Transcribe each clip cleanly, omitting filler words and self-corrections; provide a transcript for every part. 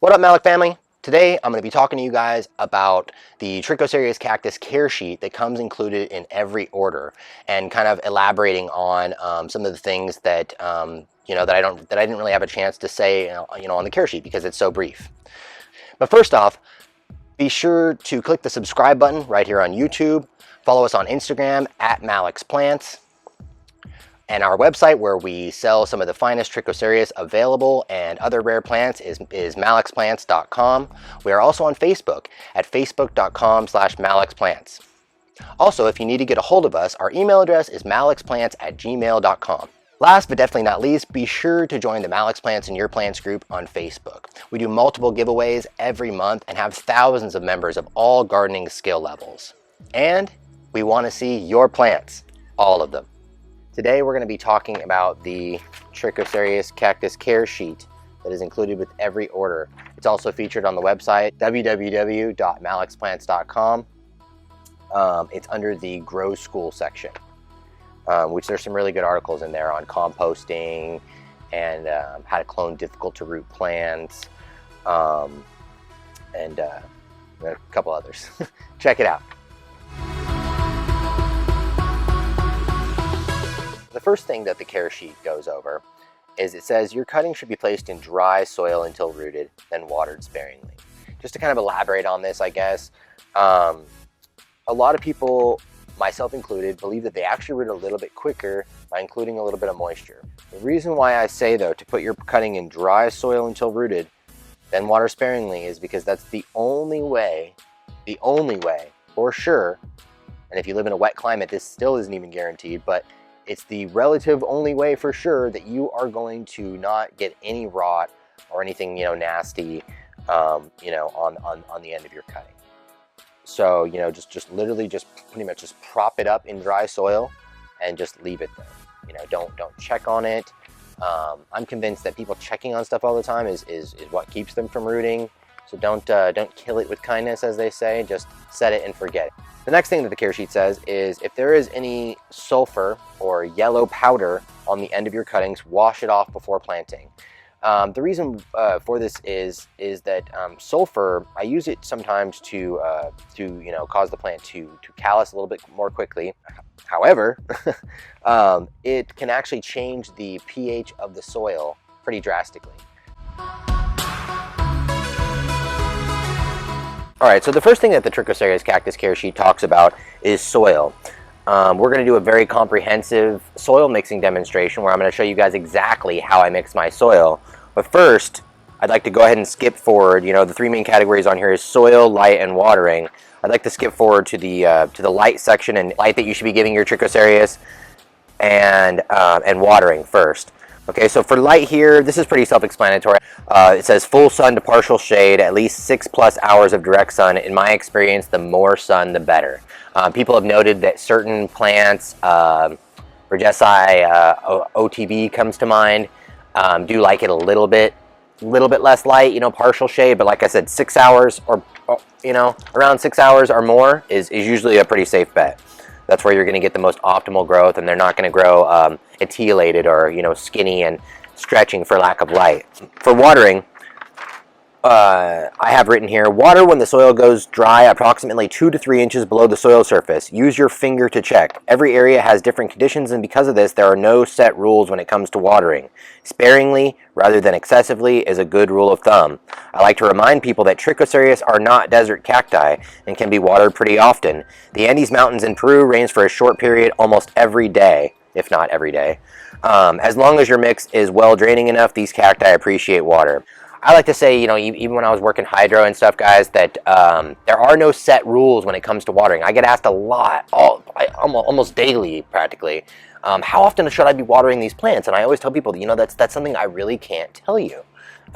What up, Mallacht family? Today I'm going to be talking to you guys about the Trichocereus cactus care sheet that comes included in every order, and kind of elaborating on some of the things that that I didn't really have a chance to say on the care sheet because it's so brief. But first off, be sure to click the subscribe button right here on YouTube. Follow us on Instagram at MallachtPlants. And our website, where we sell some of the finest Trichocereus available and other rare plants, is mallachtplants.com. We are also on Facebook at facebook.com/mallachtplants. Also, if you need to get a hold of us, our email address is mallachtplants@gmail.com. Last but definitely not least, be sure to join the Mallacht Plants in Your Plants group on Facebook. We do multiple giveaways every month and have thousands of members of all gardening skill levels. And we want to see your plants, all of them. Today we're going to be talking about the Trichocereus cactus care sheet that is included with every order. It's also featured on the website www.mallachtplants.com. It's under the Grow School section, which there's some really good articles in there on composting and how to clone difficult to root plants, and a couple others. Check it out. The first thing that the care sheet goes over is it says your cutting should be placed in dry soil until rooted, then watered sparingly. Just to kind of elaborate on this, I guess, a lot of people, myself included, believe that they actually root a little bit quicker by including a little bit of moisture. The reason why I say, though, to put your cutting in dry soil until rooted, then water sparingly, is because that's the only way, for sure, and if you live in a wet climate, this still isn't even guaranteed, but it's the relative only way for sure that you are going to not get any rot or anything, nasty, on the end of your cutting. So, just literally just pretty much just prop it up in dry soil and just leave it there. Don't check on it. I'm convinced that people checking on stuff all the time is what keeps them from rooting. So don't kill it with kindness, as they say. Just set it and forget it. The next thing that the care sheet says is if there is any sulfur or yellow powder on the end of your cuttings, wash it off before planting. The reason for this is that sulfur, I use it sometimes to cause the plant to callus a little bit more quickly. However, it can actually change the pH of the soil pretty drastically. All right, so the first thing that the Trichocereus cactus care sheet talks about is soil. We're going to do a very comprehensive soil mixing demonstration where I'm going to show you guys exactly how I mix my soil. But first, I'd like to go ahead and skip forward. The three main categories on here is soil, light, and watering. I'd like to skip forward to the light section, and light that you should be giving your Trichocereus, and watering first. Okay, so for light here, this is pretty self-explanatory. It says full sun to partial shade, at least 6+ hours of direct sun. In my experience, the more sun, the better. People have noted that certain plants, Regesii, OTB comes to mind, do like it a little bit less light, partial shade. But like I said, 6 hours or around 6 hours or more is usually a pretty safe bet. That's where you're going to get the most optimal growth, and they're not going to grow etiolated or skinny and stretching for lack of light. For watering, I have written here, water when the soil goes dry approximately 2 to 3 inches below the soil surface. Use your finger to check. Every area has different conditions, and because of this, there are no set rules when it comes to watering. Sparingly rather than excessively is a good rule of thumb. I like to remind people that Trichocereus are not desert cacti and can be watered pretty often. The Andes Mountains in Peru rains for a short period almost every day, if not every day. As long as your mix is well draining enough, these cacti appreciate water. I like to say, even when I was working hydro and stuff, guys, that there are no set rules when it comes to watering. I get asked a lot, almost daily, practically, how often should I be watering these plants? And I always tell people, that's something I really can't tell you.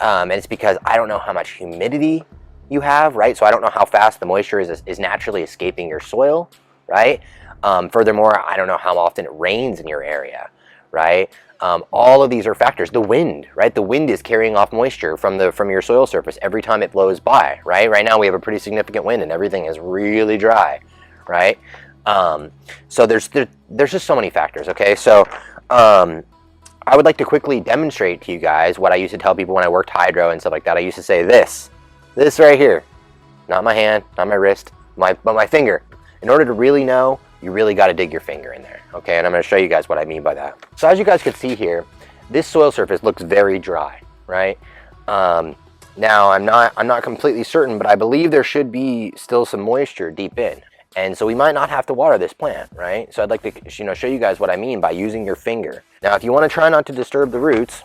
And it's because I don't know how much humidity you have, right? So I don't know how fast the moisture is naturally escaping your soil, right? Furthermore, I don't know how often it rains in your area, right? All of these are factors. The wind, right? The wind is carrying off moisture from your soil surface every time it blows by, right? Right now we have a pretty significant wind and everything is really dry, right? So there's just so many factors. Okay, so I would like to quickly demonstrate to you guys what I used to tell people when I worked hydro and stuff like that. I used to say this right here, not my hand, not my wrist, but my finger. In order to really know, you really got to dig your finger in there, okay? And I'm going to show you guys what I mean by that. So as you guys can see here, this soil surface looks very dry, right? Now I'm not completely certain, but I believe there should be still some moisture deep in. And so we might not have to water this plant, right? So I'd like to, show you guys what I mean by using your finger. Now, if you want to try not to disturb the roots,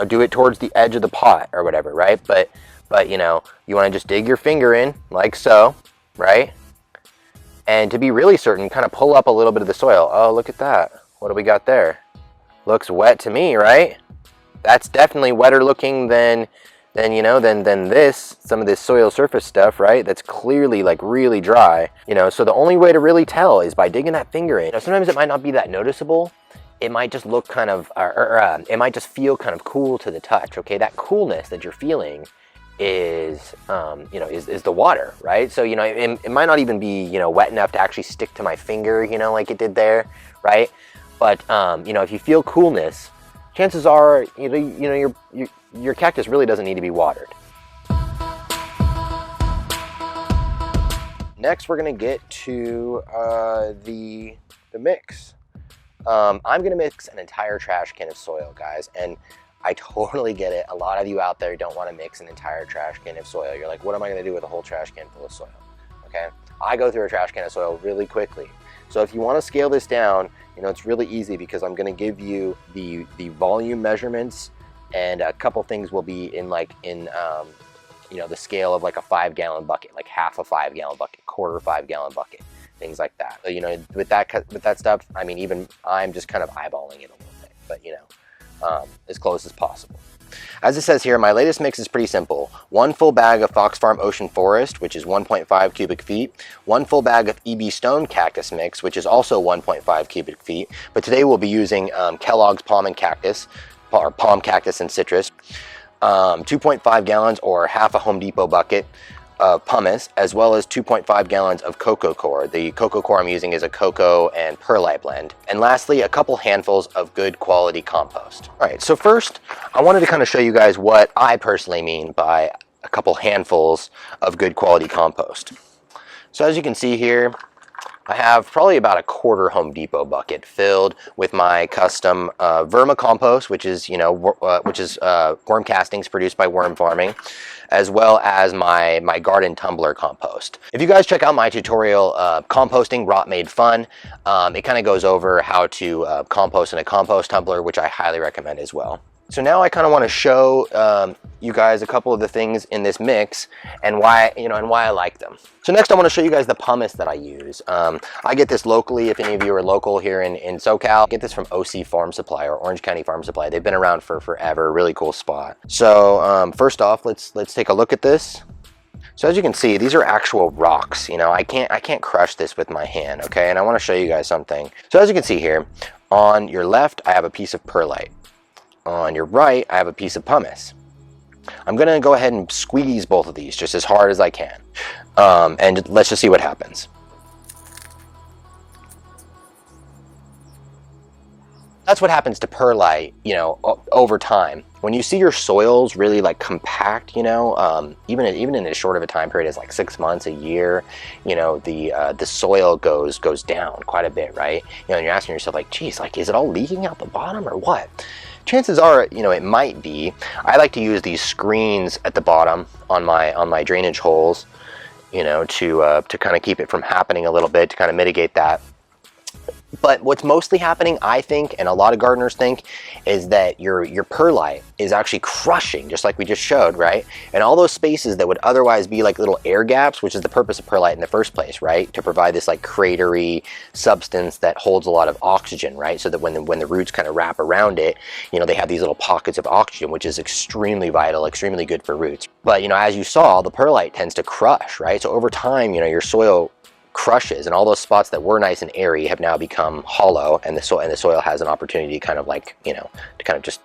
do it towards the edge of the pot or whatever, right? But you want to just dig your finger in like so, right? And to be really certain, kind of pull up a little bit of the soil. Oh, look at that. What do we got there? Looks wet to me, right? That's definitely wetter looking than this, some of this soil surface stuff, right? That's clearly like really dry, so the only way to really tell is by digging that finger in. Now, sometimes it might not be that noticeable. It might just look kind of, it might just feel kind of cool to the touch, okay? That coolness that you're feeling is, is the water, right? So, it might not even be, wet enough to actually stick to my finger, like it did there, right? But, if you feel coolness, chances are, your cactus really doesn't need to be watered. Next, we're gonna get to the mix. I'm gonna mix an entire trash can of soil, guys, and I totally get it. A lot of you out there don't want to mix an entire trash can of soil. You're like, what am I gonna do with a whole trash can full of soil? Okay, I go through a trash can of soil really quickly. So if you want to scale this down, it's really easy because I'm going to give you the volume measurements, and a couple things will be in the scale of like a 5-gallon bucket, like half a 5-gallon bucket, quarter 5-gallon bucket, things like that. So, with that stuff, I mean, even I'm just kind of eyeballing it a little bit, but as close as possible. As it says here, my latest mix is pretty simple. 1 full bag of Fox Farm Ocean Forest, which is 1.5 cubic feet. 1 full bag of EB Stone Cactus Mix, which is also 1.5 cubic feet. But today we'll be using Kellogg's Palm and Cactus, or Palm Cactus and Citrus. 2.5 gallons or half a Home Depot bucket of pumice, as well as 2.5 gallons of cocoa coir. The cocoa coir I'm using is a cocoa and perlite blend. And lastly, a couple handfuls of good quality compost. All right, so first, I wanted to kind of show you guys what I personally mean by a couple handfuls of good quality compost. So as you can see here, I have probably about a quarter Home Depot bucket filled with my custom vermicompost, which is worm castings produced by Worm Farming, as well as my garden tumbler compost. If you guys check out my tutorial, composting rot made fun, it kind of goes over how to compost in a compost tumbler, which I highly recommend as well. So now I kind of want to show you guys a couple of the things in this mix and why I like them. So next I want to show you guys the pumice that I use. I get this locally. If any of you are local here in SoCal, I get this from OC Farm Supply, or Orange County Farm Supply. They've been around for forever. Really cool spot. So first off, let's take a look at this. So as you can see, these are actual rocks. I can't crush this with my hand, okay? And I want to show you guys something. So as you can see here, on your left, I have a piece of perlite. On your right, I have a piece of pumice. I'm gonna go ahead and squeeze both of these just as hard as I can. And let's just see what happens. That's what happens to perlite, over time. When you see your soils really like compact, even in as short of a time period as like 6 months, a year, the soil goes down quite a bit, right? And you're asking yourself like, geez, like, is it all leaking out the bottom or what? Chances are, it might be. I like to use these screens at the bottom on my drainage holes, to kind of keep it from happening a little bit, to kind of mitigate that. But what's mostly happening, I think, and a lot of gardeners think, is that your perlite is actually crushing, just like we just showed, right? And all those spaces that would otherwise be like little air gaps, which is the purpose of perlite in the first place, right? To provide this like cratery substance that holds a lot of oxygen, right? So that when the roots kind of wrap around it, they have these little pockets of oxygen, which is extremely vital, extremely good for roots. But, as you saw, the perlite tends to crush, right? So over time, your soil crushes, and all those spots that were nice and airy have now become hollow, and the soil has an opportunity to kind of like, to kind of just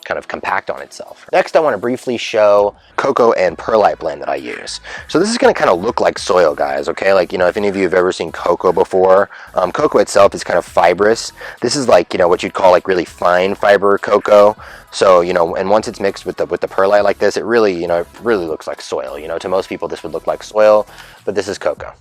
kind of compact on itself. Next, I want to briefly show cocoa and perlite blend that I use. So this is going to kind of look like soil, guys, okay? Like, you know, if any of you have ever seen cocoa before, cocoa itself is kind of fibrous. This is like, you know, what you'd call like really fine fiber cocoa. So, you know, and once it's mixed with the perlite like this, it really, you know, it really looks like soil. You know, to most people this would look like soil, but this is cocoa.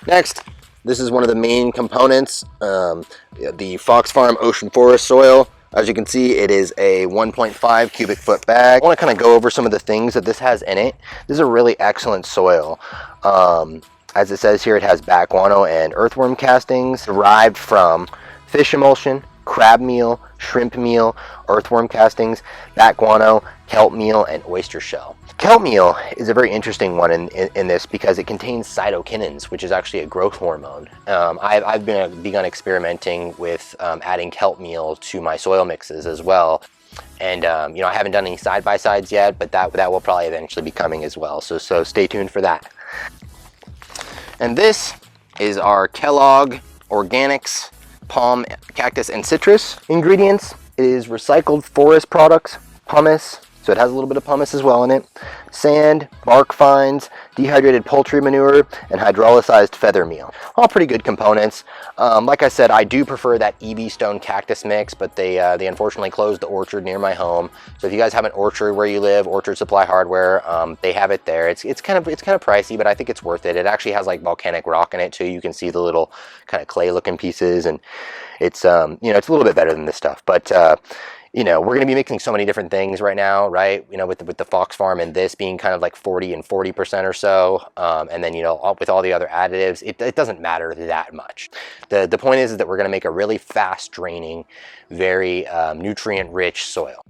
Next, this is one of the main components, the Fox Farm Ocean Forest soil. As you can see, it is a 1.5 cubic foot bag. I want to kind of go over some of the things that this has in it. This is a really excellent soil. As it says here, it has bat guano and earthworm castings derived from fish emulsion, crab meal, shrimp meal, earthworm castings, bat guano, kelp meal, and oyster shell. Kelp meal is a very interesting one in this because it contains cytokinins, which is actually a growth hormone. I've begun experimenting with adding kelp meal to my soil mixes as well. And you know, I haven't done any side-by-sides yet, but that will probably eventually be coming as well. So stay tuned for that. And this is our Kellogg Organics Palm, Cactus, and Citrus ingredients. It is recycled forest products, pumice, so it has a little bit of pumice as well in it, sand, bark fines, dehydrated poultry manure, and hydrolyzed feather meal. All pretty good components. Like I said, I do prefer that EB Stone cactus mix, but they unfortunately closed the orchard near my home. So if you guys have an orchard where you live, Orchard Supply Hardware, they have it there. It's kind of pricey, but I think it's worth it. It actually has like volcanic rock in it too. You can see the little kind of clay looking pieces, and it's you know, it's a little bit better than this stuff, but you know, we're going to be mixing so many different things right now, right? You know, with the Fox Farm and this being kind of like 40 and 40% or so. And then, you know, with all the other additives, it doesn't matter that much. The point is that we're going to make a really fast draining, very nutrient rich soil.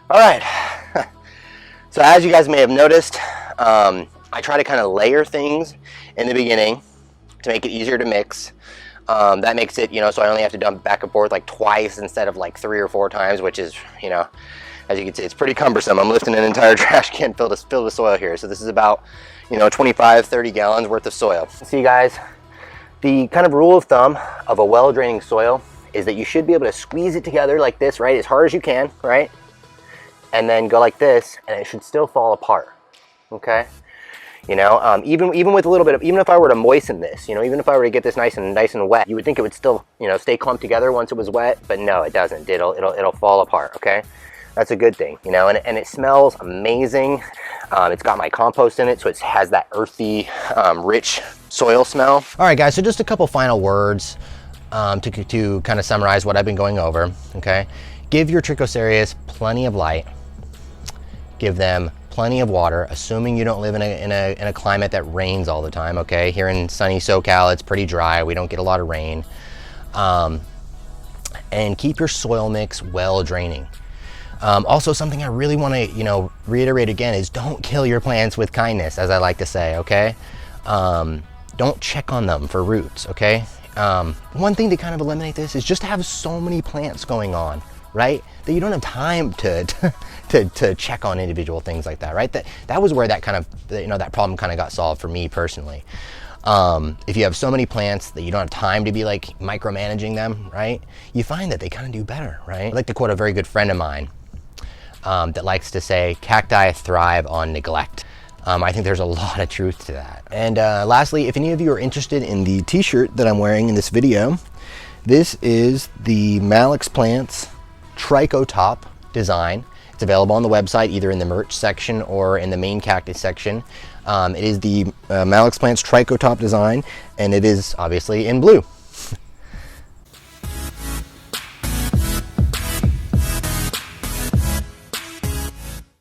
All right, so as you guys may have noticed, I try to kind of layer things in the beginning to make it easier to mix. That makes it, you know, so I only have to dump back and forth like twice instead of like 3 or 4 times, which is, you know, as you can see, it's pretty cumbersome. I'm lifting an entire trash can filled with soil here. So this is about, you know, 25-30 gallons worth of soil. See, guys, the kind of rule of thumb of a well-draining soil is that you should be able to squeeze it together like this, right, as hard as you can, right? And then go like this, and it should still fall apart, okay? You know, even with a little bit of, even if I were to moisten this, you know, even if I were to get this nice and wet, you would think it would still, you know, stay clumped together once it was wet, but no, it doesn't. It'll fall apart, okay? That's a good thing, you know, and it smells amazing. It's got my compost in it, so it has that earthy, rich soil smell. All right, guys, so just a couple final words to kind of summarize what I've been going over, okay? Give your trichocereus plenty of light. Give them plenty of water, assuming you don't live in a climate that rains all the time, okay? Here in sunny SoCal, it's pretty dry. We don't get a lot of rain. And keep your soil mix well draining. Also, something I really want to, you know, reiterate again is don't kill your plants with kindness, as I like to say, okay? Don't check on them for roots, okay? One thing to kind of eliminate this is just to have so many plants going on, right? That you don't have time to check on individual things like that, right? That was where that kind of, you know, that problem kind of got solved for me personally. If you have so many plants that you don't have time to be like micromanaging them, right? You find that they kind of do better, right? I like to quote a very good friend of mine that likes to say, cacti thrive on neglect. I think there's a lot of truth to that. And lastly, if any of you are interested in the t-shirt that I'm wearing in this video, this is the Mallacht Plants Tricho Top design. It's available on the website, either in the merch section or in the main cactus section. It is the Mallacht Plants Tricho Top design, and it is obviously in blue.